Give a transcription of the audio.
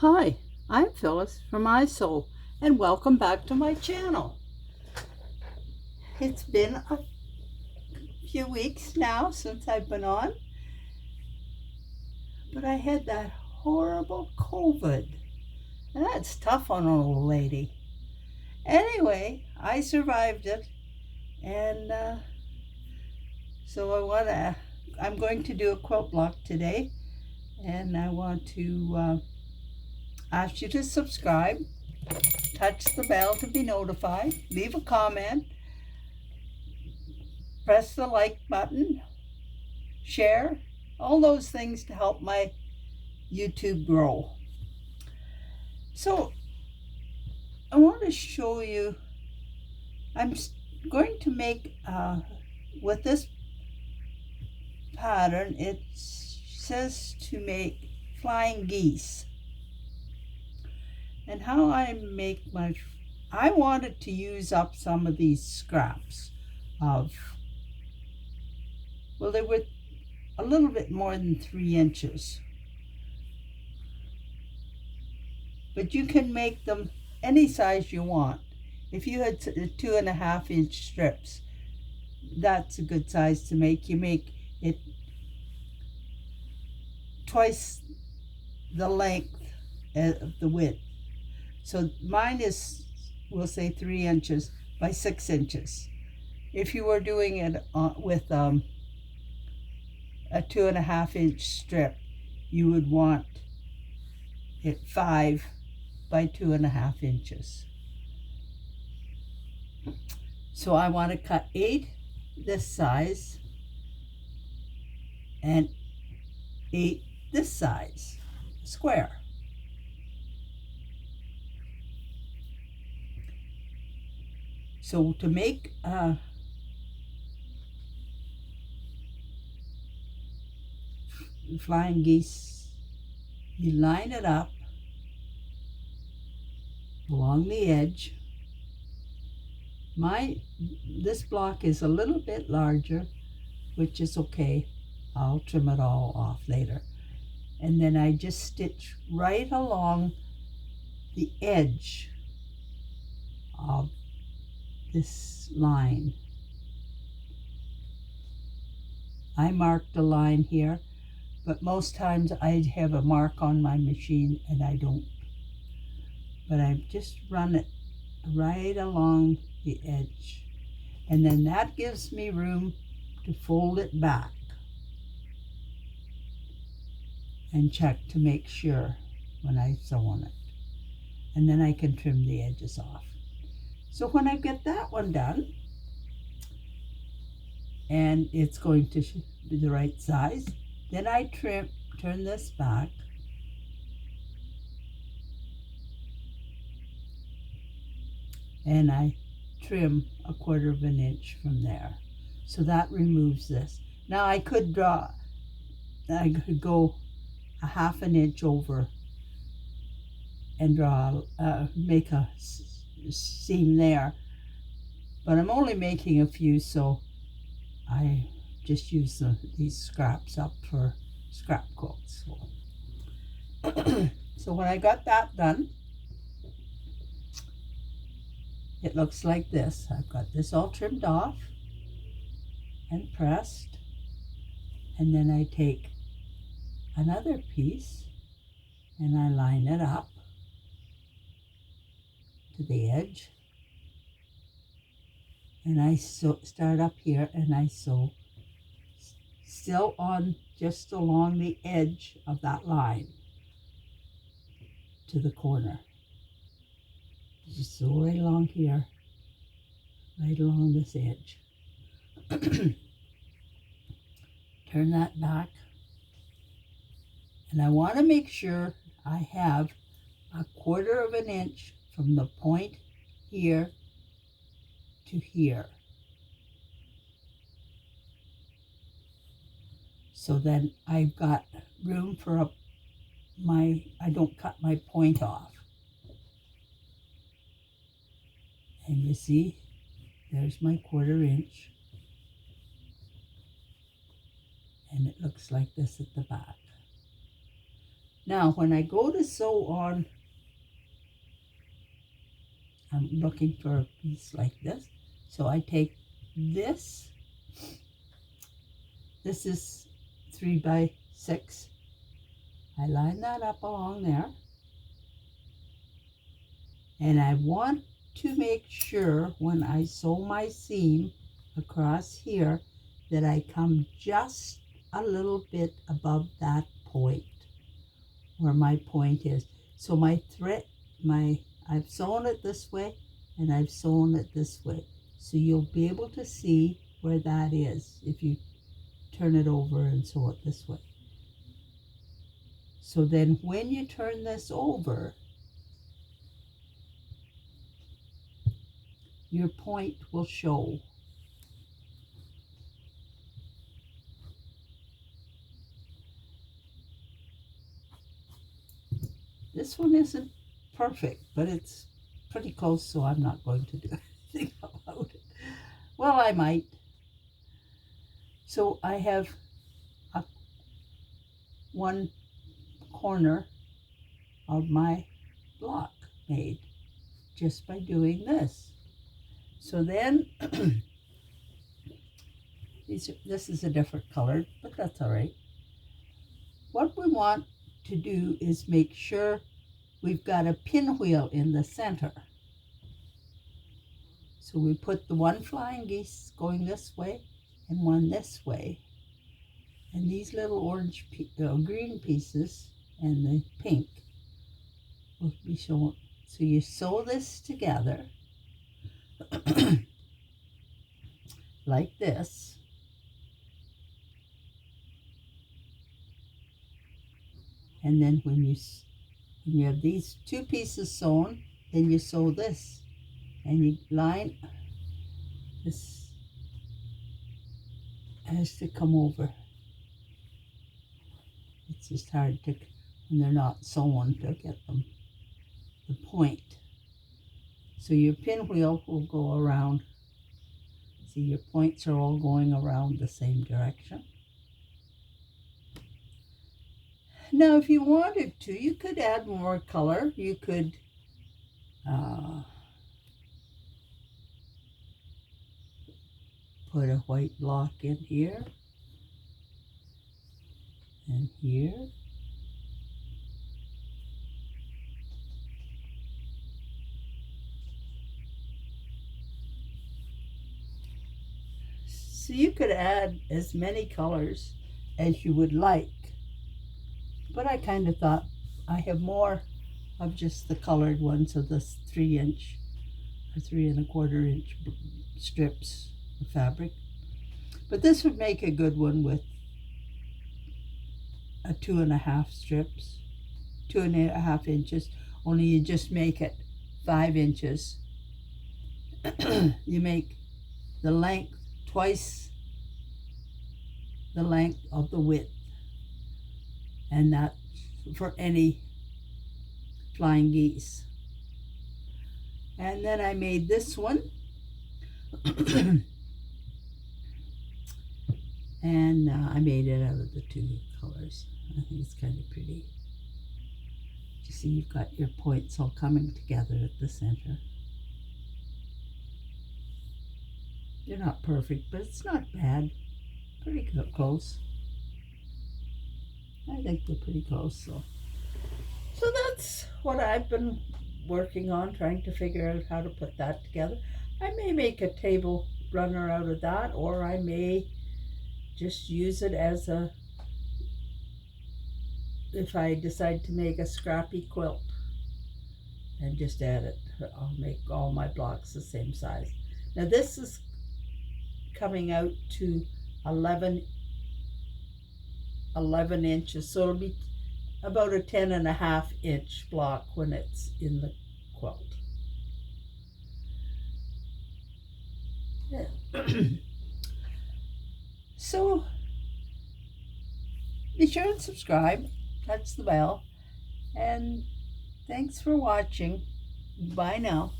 Hi, I'm Phyllis from iSoul, and welcome back to my channel. It's been a few weeks now since I've been on, but I had that horrible COVID, and that's tough on an old lady. Anyway, I survived it, and I'm going to do a quilt block today, and I want to ask you to subscribe, touch the bell to be notified, leave a comment, press the like button, share, all those things to help my YouTube grow. So I want to show you, I'm going to make, with this pattern, it says to make flying geese. And how I make I wanted to use up some of these scraps of, well, they were a little bit more than 3 inches. But you can make them any size you want. If you had 2.5-inch strips, that's a good size to make. You make it twice the length of the width. So mine is, we'll say 3 inches by 6 inches. If you were doing it with a 2.5-inch strip, you would want it 5 by 2.5 inches. So I want to cut 8 this size and 8 this size, square. So to make flying geese, you line it up along the edge. This block is a little bit larger, which is okay. I'll trim it all off later. And then I just stitch right along the edge of this line. I marked a line here, but most times I have a mark on my machine and I don't. But I just run it right along the edge. And then that gives me room to fold it back and check to make sure when I sew on it. And then I can trim the edges off. So when I get that one done, and it's going to be the right size, then I turn this back and I trim 1/4 of an inch from there. So that removes this. Now I could go 1/2 an inch over and make a seam there, but I'm only making a few, so I just use these scraps up for scrap quilts. So when I got that done, it looks like this. I've got this all trimmed off and pressed, and then I take another piece and I line it up to the edge, and I start up here and I sew still on just along the edge of that line to the corner. Just sew right along here, right along this edge. Turn that back, and I want to make sure I have 1/4 of an inch from the point here to here. So then I've got room for I don't cut my point off. And you see, there's my 1/4 inch. And it looks like this at the back. Now, when I go to sew on, I'm looking for a piece like this. So I take this. This is 3 by 6. I line that up along there. And I want to make sure when I sew my seam across here that I come just a little bit above that point where my point is. So my thread, I've sewn it this way and I've sewn it this way. So you'll be able to see where that is if you turn it over and sew it this way. So then when you turn this over, your point will show. This one isn't perfect, but it's pretty close, so I'm not going to do anything about it. Well, I might. So I have one corner of my block made just by doing this. So then, this is a different color, but that's all right. What we want to do is make sure we've got a pinwheel in the center. So we put the one flying geese going this way and one this way. And these little orange, green pieces and the pink will be shown. So you sew this together like this. And then when you have these two pieces sewn, then you sew this and you line this has to come over. It's just hard to, when they're not sewn, to get them the point. So your pinwheel will go around. See, your points are all going around the same direction. Now, if you wanted to, you could add more color. You could put a white block in here and here. So you could add as many colors as you would like. But I kind of thought I have more of just the colored ones of this 3-inch or 3 1/4 inch strips of fabric. But this would make a good one with a 2.5 strips, 2.5 inches, only you just make it 5 inches. You make the length twice the length of the width, and that for any flying geese. And then I made this one and I made it out of the 2 colors. I think it's kind of pretty. You see, you've got your points all coming together at the center. They're not perfect, but it's not bad. Pretty close. I think they're pretty close. So that's what I've been working on, trying to figure out how to put that together. I may make a table runner out of that, or I may just use it as a, if I decide to make a scrappy quilt and just add it. I'll make all my blocks the same size. Now this is coming out to 11 inches, so it'll be about a 10.5 inch block when it's in the quilt. Yeah. So be sure and subscribe, touch the bell, and thanks for watching. Bye now.